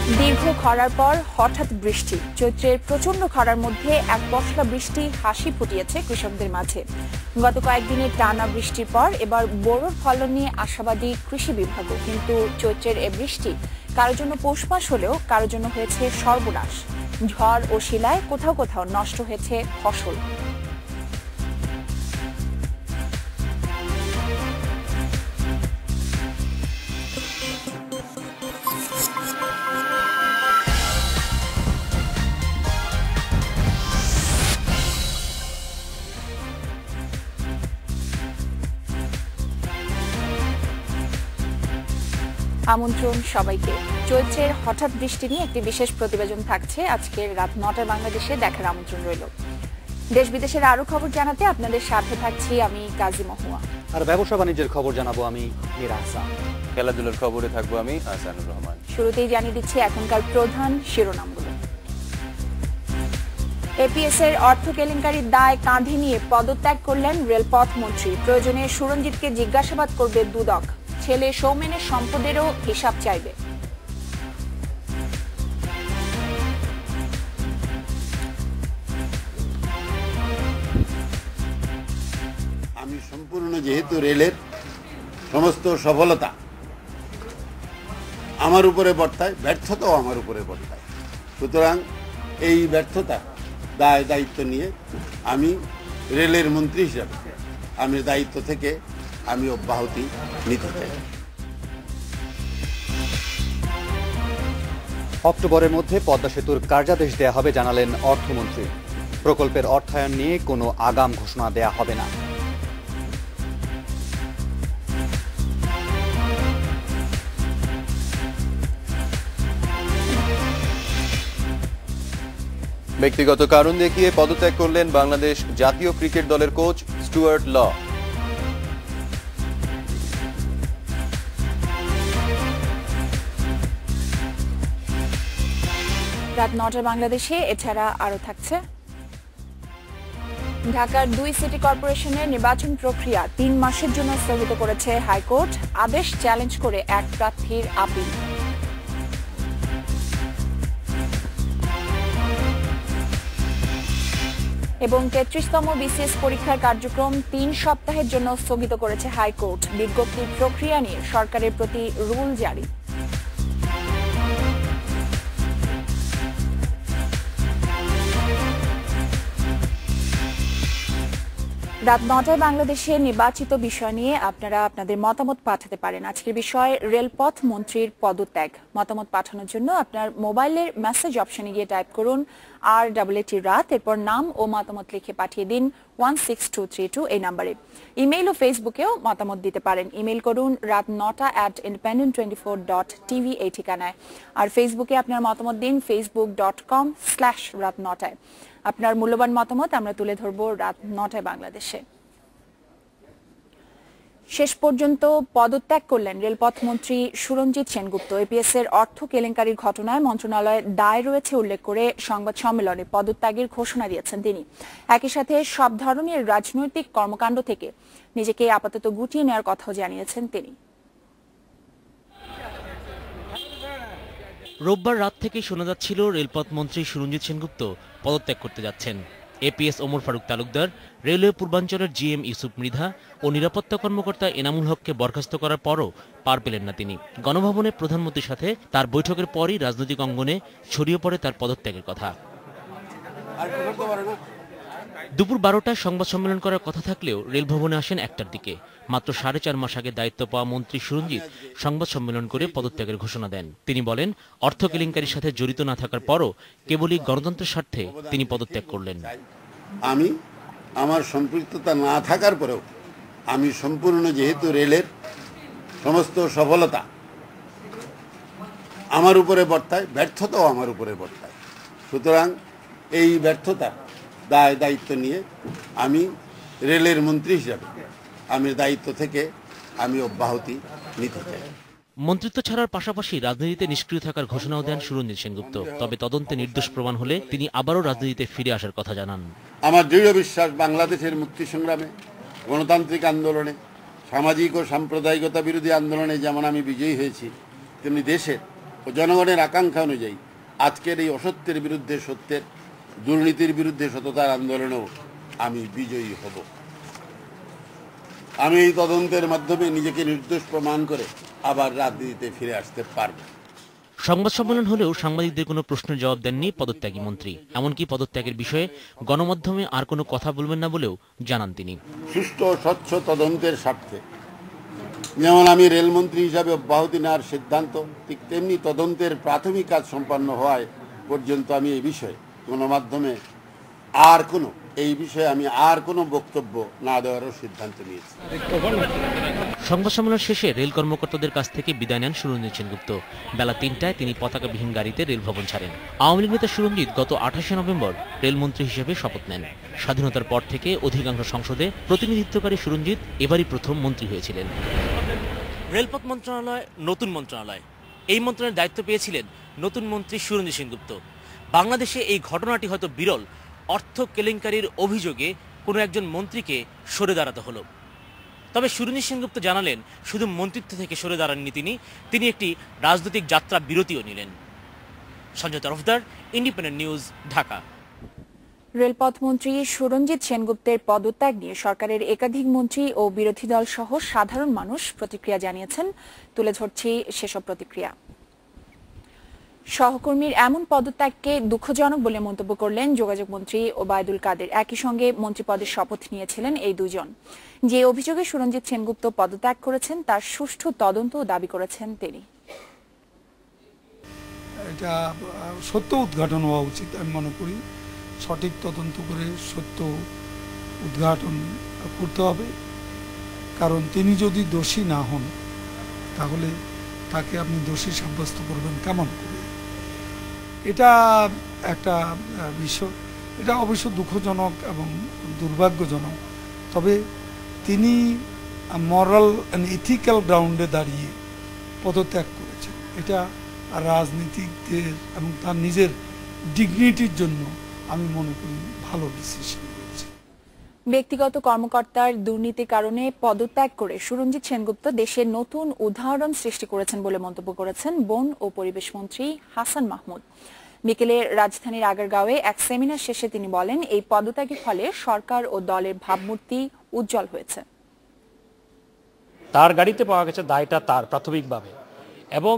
দীর্ঘ খরার পর হঠাৎ বৃষ্টি। চৈত্রের প্রচন্ড খরার মধ্যে এক পশলা বৃষ্টি হাসি ফুটিয়েছে কৃষকদের মাঝে। গত কয়েকদিনের টানা বৃষ্টির পর এবার বোরোর ফলন নিয়ে আশাবাদী কৃষি বিভাগও। কিন্তু চৈত্রের এ বৃষ্টি কারোর জন্য পৌষ মাস হলেও কারোর জন্য হয়েছে সর্বনাশ। ঝড় ও শিলায় কোথাও কোথাও নষ্ট হয়েছে ফসল। আমন্ত্রণ সবাইকে। চৈত্রের হঠাৎ বৃষ্টি নিয়ে একটি বিশেষ প্রতিবেদন থাকছে আজকের রাত 9টায় বাংলাদেশে, দেখার আমন্ত্রণ রইল। দেশ বিদেশের আরো খবর জানাতে আপনাদের সাথে থাকছি আমি কাজী মহুয়া। আর ব্যবসা বাণিজ্যের খবর জানাবো আমি মীরা হাসান। খেলাধুলার খবরে থাকবো আমি আহসানুর রহমান। শুরুতেই জানিয়ে দিচ্ছি এখনকার প্রধান শিরোনামগুলো। এপিএস এর অর্থ কেলেঙ্কারির দায় কাঁধে নিয়ে পদত্যাগ করলেন রেলপথ মন্ত্রী। প্রয়োজনে সুরঞ্জিতকে জিজ্ঞাসাবাদ করবে দুদক। ছেলে সৌমেনের সম্পদেরও হিসাব চাইবে। আমি সম্পূর্ণ যেহেতু রেলের সমস্ত সফলতা আমার উপরে বর্তায়, ব্যর্থতাও আমার উপরে বর্তায়, সুতরাং এই ব্যর্থতা দায়িত্ব নিয়ে আমি রেলের মন্ত্রী হিসাবে আমি দায়িত্ব থেকে আমি অব্যাহতি নিতে চাই। অক্টোবরের মধ্যে পদ্মা সেতুর কার্যাদেশ দেয়া হবে জানালেন অর্থমন্ত্রী। প্রকল্পের অর্থায়ন নিয়ে কোনো আগাম ঘোষণা দেয়া হবে না। ব্যক্তিগত কারণ দেখিয়ে পদত্যাগ করলেন বাংলাদেশ জাতীয় ক্রিকেট দলের কোচ স্টুয়ার্ট ল। রাত 9টায় বাংলাদেশে এছাড়া আরো থাকছে ঢাকার 2 সিটি কর্পোরেশনের নির্বাচন প্রক্রিয়া 3 মাসের জন্য স্থগিত করেছে হাইকোর্ট। আদেশ চ্যালেঞ্জ করে এক প্রার্থীর আপিল। এবং 33তম বিসিএস পরীক্ষার কার্যক্রম 3 সপ্তাহের জন্য স্থগিত করেছে হাইকোর্ট। বিজ্ঞপ্তির প্রক্রিয়া নিয়ে সরকারের প্রতি রুল জারি। রাত 9টায় বাংলাদেশে নির্বাচিত বিষয় নিয়ে আপনারা আপনাদের মতামত পাঠাতে পারেন। আজকের বিষয় রেলপথ মন্ত্রীর পদত্যাগ। মতামত পাঠানোর জন্য আপনার মোবাইলের মেসেজ অপশনে গিয়ে টাইপ করুন RAT রাত, এরপর নাম ও মতামত লিখে পাঠিয়ে দিন 16232 এই নম্বরে। ইমেইল ও ফেসবুকেও মতামত দিতে পারেন। ইমেইল করুন ratnota@independent24.tv এই ঠিকানায়। আর ফেসবুকে আপনার মতামত দিন facebook.com/রাত9টায়। আপনার মূল্যবান মতামত আমরা তুলে ধরব রাত 9টায় বাংলাদেশে। শেষ পর্যন্ত পদত্যাগ করলেন রেলপথ মন্ত্রী সুরঞ্জিত সেনগুপ্ত। এপিএস এর অর্থ কেলেঙ্কারির ঘটনায় মন্ত্রণালয়ে দায় রয়েছে উল্লেখ করে সংবাদ সম্মেলনে পদত্যাগের ঘোষণা দিয়েছেন তিনি। একই সাথে সব ধরনের রাজনৈতিক কর্মকাণ্ড থেকে নিজেকে আপাতত গুটিয়ে নেওয়ার কথাও জানিয়েছেন তিনি। রোববার রাত থেকে শোনা যাচ্ছিল রেলপথ মন্ত্রী সুরঞ্জিত সেনগুপ্ত পদত্যাগ করতে যাচ্ছেন। এপিএস ওমর ফারুক তালুকদার, রেলওয়ে পূর্বাঞ্চলের জিএম ইউসুফ মৃধা ও নিরাপত্তা কর্মকর্তা এনামুল হককে বরখাস্ত করার পরও পার পেলেন না তিনি। গণভবনে প্রধানমন্ত্রীর সাথে তার বৈঠকের পরই রাজনৈতিক অঙ্গনে ছড়িয়ে পড়ে তার পদত্যাগের কথা। দুপুর 12টায় সংবাদ সম্মেলন করার কথা থাকলেও রেলভবনে আসেন 1টার দিকে। মাত্র 4.5 মাস আগে দায়িত্ব পাওয়া মন্ত্রী সুরঞ্জিত সংবাদ সম্মেলন করে পদত্যাগের ঘোষণা দেন। তিনি বলেন, অর্থ কেলেঙ্কারির সাথে জড়িত না থাকার পরও কেবলই গণতন্ত্রের স্বার্থে তিনি পদত্যাগ করলেন। আমি আমার সম্পৃক্ততা না থাকার পরেও আমি সম্পূর্ণ যেহেতু রেলের সমস্ত সফলতা আমার উপরে বর্তায়, ব্যর্থতাও আমার উপরে বর্তায়, সুতরাং এই ব্যর্থতা দায়িত্ব নিয়ে আমি রেলের মন্ত্রী হিসাবে আমি দায়িত্ব থেকে আমি অব্যাহতি নিতে চাই। মন্ত্রিত্ব ছাড়ার পাশাপাশি রাজনীতিতে নিষ্ক্রিয় থাকার ঘোষণাও দেন সুরঞ্জিত সেনগুপ্ত। তবে তদন্তে নির্দোষ প্রমাণ হলে তিনি আবারও রাজনীতিতে ফিরে আসার কথা জানান। আমার দৃঢ় বিশ্বাস, বাংলাদেশের মুক্তি সংগ্রামে, গণতান্ত্রিক আন্দোলনে, সামাজিক ও সাম্প্রদায়িকতা বিরোধী আন্দোলনে যেমন আমি বিজয়ী হয়েছি, তেমনি দেশের ও জনগণের আকাঙ্ক্ষা অনুযায়ী আজকের এই অসত্যের বিরুদ্ধে সত্যের, দুর্নীতির বিরুদ্ধে সততার আন্দোলনেও আমি বিজয়ী হব। আমি এই তদন্তের মাধ্যমে নিজেকে নির্দোষ প্রমাণ করে আবার রাজনীতিতে ফিরে আসতে পারব। সংবাদ সম্মেলন হলেও সাংবাদিকদের কোনো প্রশ্নের জবাব দেননি পদত্যাগী মন্ত্রী। এমনকি পদত্যাগের বিষয়ে গণমাধ্যমে আর কোনো কথা বলবেন না বলেও জানান তিনি। সুষ্ঠু ও স্বচ্ছ তদন্তের স্বার্থে যেমন আমি রেলমন্ত্রী হিসাবে অব্যাহতি নেওয়ার সিদ্ধান্ত, ঠিক তেমনি তদন্তের প্রাথমিক কাজ সম্পন্ন হওয়ায় পর্যন্ত আমি এই বিষয়ে গণমাধ্যমে এই বিষয়ে আমি আর কোনো বক্তব্য না দেওয়ারও সিদ্ধান্ত নিয়েছি। সংবাদ সম্মেলন শেষে রেল কর্মকর্তাদের কাছ থেকে বিদায় নেন সুরঞ্জিত সেনগুপ্ত। বেলা ৩টায় তিনি পতাকাবিহীন গাড়িতে রেল ভবন ছাড়েন। আওয়ামী লীগ নেতা সুরঞ্জিত গত ২৮শে নভেম্বর রেলমন্ত্রী হিসেবে শপথ নেন। স্বাধীনতার পর থেকে অধিকাংশ সংসদে প্রতিনিধিত্বকারী সুরঞ্জিত এবারই প্রথম মন্ত্রী হয়েছিলেন। রেলপথ মন্ত্রণালয় নতুন মন্ত্রণালয়, এই মন্ত্রণালয়ের দায়িত্ব পেয়েছিলেন নতুন মন্ত্রী সুরঞ্জিত সেনগুপ্ত। বাংলাদেশে এই ঘটনাটি হয়তো বিরল। অর্থ কেলেঙ্কারির অভিযোগে কোনো একজন মন্ত্রীকে সরে দাঁড়াতে হলো। তবে সুরঞ্জিত সেনগুপ্ত জানালেন, শুধু মন্ত্রিত্ব থেকে সরে দাঁড়াননি তিনি একটি রাজনৈতিক যাত্রা বিরতিও নিলেন। Sanjay Tarafdar, independent news, Dhaka. রেলপথ মন্ত্রী সুরঞ্জিত সেনগুপ্তের পদত্যাগ নিয়ে সরকারের একাধিক মন্ত্রী ও বিরোধী দল সহ সাধারণ মানুষ প্রতিক্রিয়া জানিয়েছেন। তুলে ধরছি সেসব প্রতিক্রিয়া। সহকর্মীর এমন পদত্যাগকে দুঃখজনক বলে মন্তব্য করলেন যোগাযোগ মন্ত্রী ওবায়দুল কাদের। একই সঙ্গে মন্ত্রীপদের শপথ নিয়েছিলেন এই দুজন। যে অভিযোগে সুরঞ্জিত সেনগুপ্ত পদত্যাগ করেছেন তার সুষ্ঠু তদন্ত দাবি করেছেন তিনি। এটা সত্য উদ্ঘাটন হওয়া উচিত, আমি মনে করি। সঠিক তদন্ত করে সত্য উদ্ঘাটন করতে হবে। কারণ তিনি যদি দোষী না হন তাহলে তাকে আপনি দোষী সাব্যস্ত করবেন কেমন করে? এটা একটা বিষয়, এটা অবশ্য দুঃখজনক এবং দুর্ভাগ্যজনক। তবে তিনি মরাল অ্যান্ড ইথিক্যাল গ্রাউন্ডে দাঁড়িয়ে পদত্যাগ করেছেন। এটা রাজনীতিকদের এবং তার নিজের ডিগনিটির জন্য আমি মনে করি ভালো ডিসিশন হয়েছে। ব্যক্তিগত কর্মকর্তার দুর্নীতির কারণে পদত্যাগ করে সুরঞ্জিত সেনগুপ্ত দেশের নতুন উদাহরণ সৃষ্টি করেছেন বলে মন্তব্য করেছেন বন ও পরিবেশ মন্ত্রী হাসান মাহমুদ। বিকেলে রাজধানীর আগারগাঁওয়ে এক সেমিনার শেষে তিনি বলেন, এই পদত্যাগের ফলে সরকার ও দলের ভাবমূর্তি উজ্জ্বল হয়েছে। তার গাড়িতে পাওয়া গেছে, দায়টা তার প্রাথমিকভাবে, এবং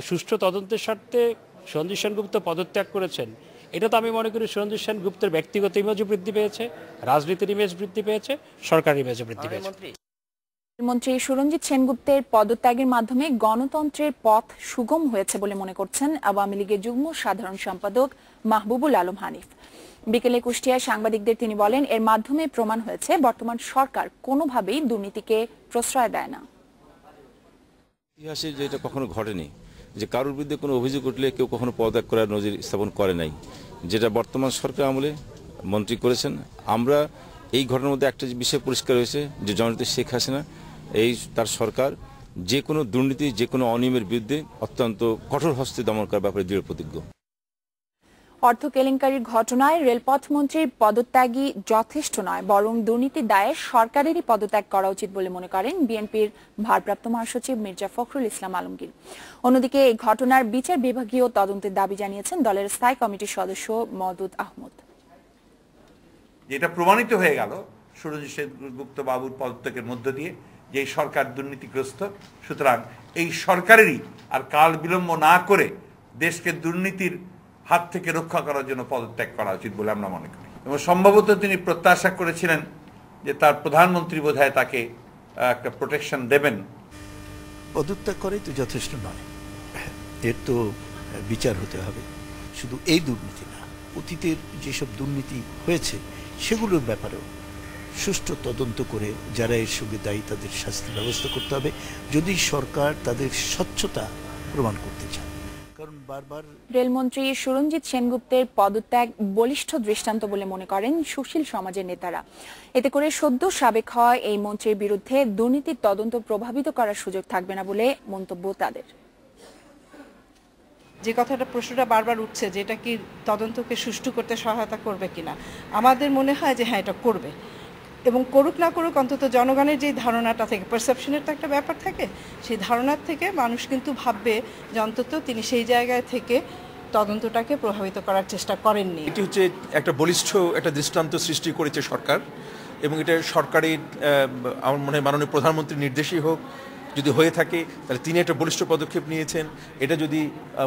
সুষ্ঠু তদন্তের স্বার্থে সুরঞ্জিত সেনগুপ্ত পদত্যাগ করেছেন। এটা তো আমি মনে করি সুরঞ্জিত সেনগুপ্তের ব্যক্তিগত ইমেজও বৃদ্ধি পেয়েছে, রাজনীতির ইমেজ বৃদ্ধি পেয়েছে, সরকারের ইমেজও বৃদ্ধি পেয়েছে। মন্ত্রী সুরঞ্জিত সেনগুপ্তের পদত্যাগের মাধ্যমে গণতন্ত্রের পথ সুগম হয়েছে বলে মনে করছেন আওয়ামী লীগের যুগ্ম সাধারণ সম্পাদক মাহবুবুল আলম হানিফ। বিকেলে কুষ্টিয়ায় সাংবাদিকদের তিনি বলেন, এর মাধ্যমে প্রমাণ হয়েছে বর্তমান সরকার কোনোভাবেই দুর্নীতিকে প্রশ্রয় দেয় না। ইতিহাসে যেটা কখনো ঘটেনি যে কারোর বিরুদ্ধে কোনো অভিযোগ উঠলে কেউ কখনো পদত্যাগ করার নজির স্থাপন করে নাই, যেটা বর্তমান সরকার আমলে মন্ত্রী করেছেন। আমরা এই ঘটনার মধ্যে একটা বিষয় পরিষ্কার হয়েছে যে জননেত্রী শেখ হাসিনা তার সরকার যে কোনো দুর্নীতি, যে কোনো অনিয়মের বিরুদ্ধে অত্যন্ত কঠোর হস্তে দমন করার ব্যাপারে দৃঢ় প্রতিজ্ঞ। অর্থ কেলেঙ্কারির ঘটনায় রেলপথ মন্ত্রীর পদত্যাগই যথেষ্ট নয়, বরং দুর্নীতির দায়ে সরকারেরই পদত্যাগ করা উচিত বলে মনে করেন বিএনপির ভারপ্রাপ্ত মহাসচিব মির্জা ফখরুল ইসলাম আলমগীর। অন্যদিকে এই ঘটনার বিচার বিভাগীয় তদন্তের দাবি জানিয়েছেন দলের স্থায়ী কমিটির সদস্য মওদুদ আহমদ। যেটা প্রমাণিত হয়ে গেল সুরঞ্জিত সেনগুপ্ত বাবুর পদত্যাগের মধ্য দিয়ে যে সরকার দুর্নীতিগ্রস্ত, সুতরাং এই সরকারেরই আর কাল বিলম্ব না করে দেশকে দুর্নীতির হাত থেকে রক্ষা করার জন্য পদত্যাগ করা উচিত বলে আমরা মনে করি। এবং সম্ভবত তিনি প্রত্যাশা করেছিলেন যে তার প্রধানমন্ত্রী বোধহয় তাকে একটা প্রোটেকশন দেবেন। পদত্যাগ করাই তো যথেষ্ট নয়, এর তো বিচার হতে হবে। শুধু এই দুর্নীতি না, অতীতের যেসব দুর্নীতি হয়েছে সেগুলোর ব্যাপারেও সুষ্ঠু তদন্ত করে যারা এর সঙ্গে দায়ী তাদের শাস্তি ব্যবস্থা করতে হবে, যদি সরকার তাদের স্বচ্ছতা প্রমাণ করতে চায়। কারণ বারবার রেলমন্ত্রী সুরঞ্জিত সেনগুপ্তের পদত্যাগ বলিষ্ঠ দৃষ্টান্ত বলে মনে করেন সুশীল সমাজের নেতারা। এতে করে সদ্য সাবেক হয় এই মন্ত্রীর বিরুদ্ধে দুর্নীতির তদন্ত প্রভাবিত করার সুযোগ থাকবে না বলে মন্তব্য তাদের। যে প্রশ্নটা বারবার উঠছে যে এটা কি তদন্তকে সুষ্ঠু করতে সহায়তা করবে কিনা, আমাদের মনে হয় যে হ্যাঁ এটা করবে। এবং করুক না করুক অন্তত জনগণের যে ধারণাটা থেকে পারসেপশনের তো একটা ব্যাপার থাকে, সেই ধারণার থেকে মানুষ কিন্তু ভাববে যে অন্তত তিনি সেই জায়গায় থেকে তদন্তটাকে প্রভাবিত করার চেষ্টা করেননি। এটি হচ্ছে একটা বলিষ্ঠ একটা দৃষ্টান্ত সৃষ্টি করেছে সরকার, এবং এটা সরকারের আমার মনে হয় মাননীয় প্রধানমন্ত্রীর নির্দেশই হোক, যদি হয়ে থাকে তাহলে তিনি একটা বলিষ্ঠ পদক্ষেপ নিয়েছেন। এটা যদি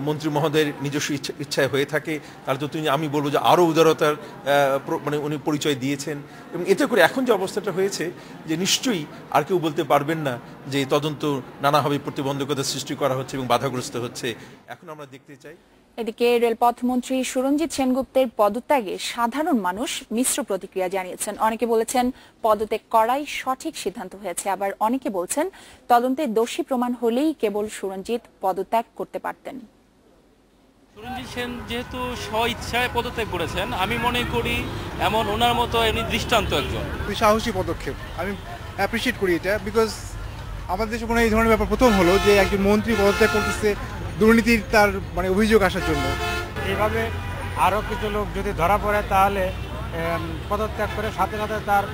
মন্ত্রী মহোদয়ের নিজস্ব ইচ্ছায় হয়ে থাকে তাহলে তো তিনি, আমি বলবো যে আরও উদারতার মানে উনি পরিচয় দিয়েছেন। এবং এতে করে এখন যে অবস্থাটা হয়েছে যে নিশ্চয়ই আর কেউ বলতে পারবেন না যে তদন্ত নানাভাবে প্রতিবন্ধকতা সৃষ্টি করা হচ্ছে এবং বাধাগ্রস্ত হচ্ছে। এখন আমরা দেখতে চাই। এদিকে রেলপথ মন্ত্রী সুরঞ্জিত সেনগুপ্তের পদত্যাগে সাধারণ মানুষ মিশ্র প্রতিক্রিয়া জানিয়েছেন। অনেকে বলেছেন পদত্যাগ করাই সঠিক সিদ্ধান্ত হয়েছে, আবার অনেকে বলছেন তদন্তে দোষী প্রমাণ হলেই কেবল সুরঞ্জিত পদত্যাগ করতে পারতেন। সুরঞ্জিত সেন যেহেতু স্ব-ইচ্ছায় পদত্যাগ করেছেন, আমি মনে করি এমন ওনার মতো এমনি দৃষ্টান্ত একজন। সাহসী পদক্ষেপ, আমি অ্যাপ্রিসিয়েট করি এটা, বিকজ আমাদের দেশে মনে হয় এই ধরনের ব্যাপার প্রথম হলো যে একজন মন্ত্রী পদত্যাগ করতেছে দুর্নীতির তার মানে অভিযোগ আসার জন্য। এইভাবে আরও কিছু লোক যদি ধরা পড়ে তাহলে পদত্যাগ করে সাথে সাথে তার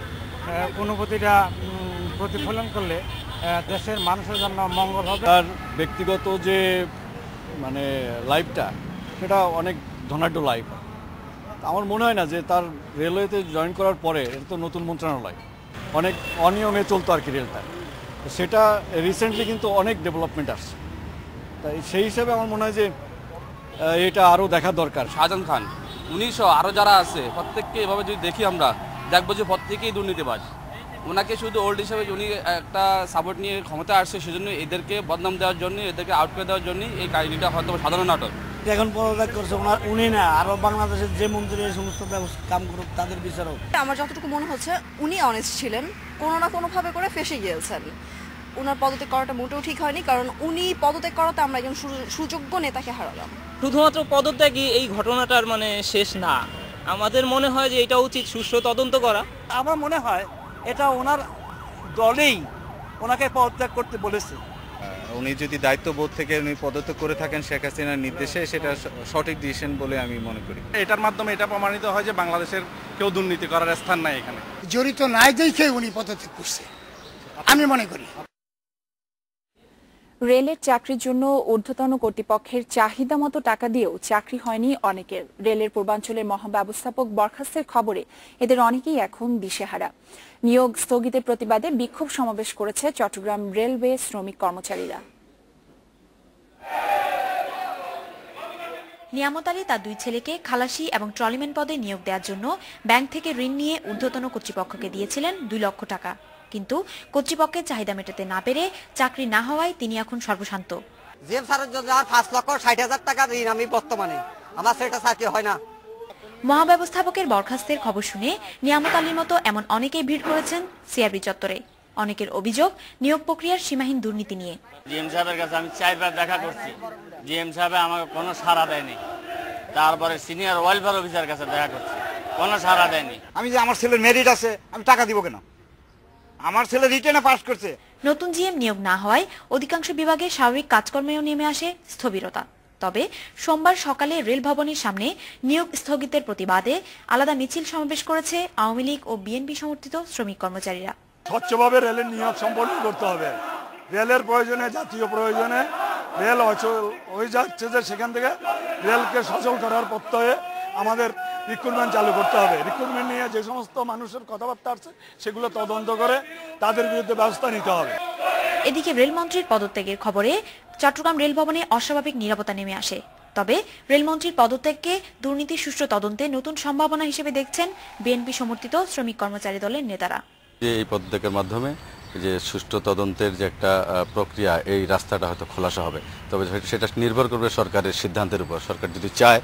অনুভূতিটা প্রতিফলন করলে দেশের মানুষের জন্য মঙ্গল হবে। তার ব্যক্তিগত যে মানে লাইফটা সেটা অনেক ধনাঢ্য লাইফ। আমার মনে হয় না যে তার রেলওয়েতে জয়েন করার পরে এটা তো নতুন মন্ত্রণালয়, অনেক অনিয়মে চলতো আর কি রেলটা, সেটা রিসেন্টলি কিন্তু অনেক ডেভেলপমেন্ট আসছে। তাই সেই হিসাবে আমার মনে হয় যে এটা আরও দেখা দরকার। শাহজাহান খান উনি আরও যারা আছে প্রত্যেককে এভাবে যদি দেখি আমরা দেখবো যে প্রত্যেকেই দুর্নীতিবাজ। ওনাকে শুধু ওল্ড হিসেবে উনি একটা সাপোর্ট নিয়ে ক্ষমতা আসছে, সেজন্য এদেরকে বদনাম দেওয়ার জন্য, এদেরকে আউট করে দেওয়ার জন্য এই কাহিনীটা হয়তো সাধারণ নাটক। এখন পদত্যাগ করছে উনি না, আরও বাংলাদেশের যে মন্ত্রী এই সমস্ত কাম করুক তাদের বিচারও। আমার যতটুকু মনে হচ্ছে উনি অনেস্ট ছিলেন, কোনো না কোনোভাবে করে ফেসে গিয়েছেন। ওনার পদত্যাগ করাটা মোটেও ঠিক হয়নি, কারণ উনি পদত্যাগ করাতে আমরা একজন সুযোগ্য নেতাকে হারালাম। শুধুমাত্র পদত্যাগই এই ঘটনাটার মানে শেষ না, আমাদের মনে হয় যে এটা উচিত সুষ্ঠু তদন্ত করা। আমার মনে হয় এটা ওনার দলেই ওনাকে পদত্যাগ করতে বলেছে। উনি যদি দায়িত্ববোধ থেকে উনি পদত্যাগ করে থাকেন শেখ হাসিনার নির্দেশে, সেটা সঠিক ডিসিশন বলে আমি মনে করি। এটার মাধ্যমে এটা প্রমাণিত হয় যে বাংলাদেশের কেউ দুর্নীতি করার স্থান নাই এখানে। জড়িত নাই দেখে উনি পদত্যাগ করছে আমি মনে করি। রেলের চাকরির জন্য ঊর্ধ্বতন কর্তৃপক্ষের চাহিদা মতো টাকা দিয়েও চাকরি হয়নি অনেকের। রেলের পূর্বাঞ্চলের মহাব্যবস্থাপক বরখাস্তের খবরে এদের অনেকেই এখন দিশেহারা। নিয়োগ স্থগিতের প্রতিবাদে বিক্ষোভ সমাবেশ করেছে চট্টগ্রাম রেলওয়ে শ্রমিক কর্মচারীরা। নিয়ামত আলী তার 2 ছেলেকে খালাসি এবং ট্রলিম্যান পদে নিয়োগ দেওয়ার জন্য ব্যাংক থেকে ঋণ নিয়ে ঊর্ধ্বতন কর্তৃপক্ষকে দিয়েছিলেন 2 লক্ষ টাকা, কিন্তু কর্তৃপক্ষের চাহিদা মেটাতে না পেরে চাকরি না হওয়ায় তিনি এখন সর্বশান্ত। জিএম স্যারের জন্য 5,60,000 টাকা ঋণ আমি বর্তমানে, আমার সেটা চাকরি হয় না। মহাব্যবস্থাপকের বরখাস্তের খবর শুনে নিয়ামত আলীর মতো এমন অনেকেই ভিড় করেছেন সিআরবি চত্বরে। অনেকের অভিযোগ নিয়োগ প্রক্রিয়ার সীমাহীন দুর্নীতি নিয়ে। জিএম সাহেবের কাছে আমি 4 বার দেখা করছি, জিএম সাহেব আমাকে কোনো সাড়া দেয়নি। তারপরে সিনিয়র ওয়েলফেয়ার অফিসার কাছে দেখা করছি, কোনো সাড়া দেয়নি। আমি যে আমার ছেলের মেরিট আছে আমি টাকা দিব কেন? আমার ছেলে রিটেনে পাস করছে। নতুন জিএম নিয়োগ না হওয়ায় অধিকাংশ বিভাগে স্বাভাবিক কাজকর্মেও নেমে আসে স্থবিরতা। তবে সোমবার সকালে রেল ভবনের সামনে নিয়োগ স্থগিতের প্রতিবাদে আলাদা মিছিল সমাবেশ করেছে আওয়ামী লীগ ও বিএনপি সমর্থিত শ্রমিক কর্মচারীরা। স্বচ্ছভাবে রেলের নিয়োগ সম্পন্ন করতে হবে। রেলের প্রয়োজনে, জাতীয় প্রয়োজনে রেল অচল হয়ে যাচ্ছে, যে সেখান থেকে রেলকে সচল করার প্রত্যয়ে আমাদের রিক্রুটমেন্ট চালু করতে হবে। রিক্রুটমেন্ট নিয়ে যে সমস্ত মানুষের কথাবার্তা আছে সেগুলো তদন্ত করে তাদের বিরুদ্ধে ব্যবস্থা নিতে হবে। এদিকে রেলমন্ত্রীর পদত্যাগের খবরে চট্টগ্রাম রেল ভবনে অস্বাভাবিক নীরবতা নেমে আসে। তবে রেলমন্ত্রীর পদত্যাগকে দুর্নীতির সুষ্ঠু তদন্তে নতুন সম্ভাবনা হিসেবে দেখছেন বিএনপি সমর্থিত শ্রমিক কর্মচারী দলের নেতারা। এই পদত্যাগের মাধ্যমে যে সুষ্ঠু তদন্তের যে একটা প্রক্রিয়া, এই রাস্তাটা হয়তো খোলাসা হবে। তবে সেটা নির্ভর করবে সরকারের সিদ্ধান্তের উপর। সরকার যদি চায়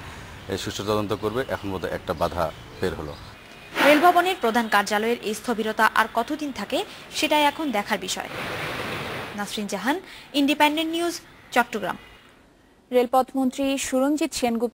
এই সুষ্ঠু তদন্ত করবে, এখন বোধ একটা বাধা বের হলো। রেল ভবনের প্রধান কার্যালয়ের এই স্থবিরতা আর কতদিন থাকে সেটাই এখন দেখার বিষয়। নাসরিন জাহান, ইন্ডিপেন্ডেন্ট নিউজ, চট্টগ্রাম। রেলপথ মন্ত্রী সুরঞ্জিত সেনগুপ্ত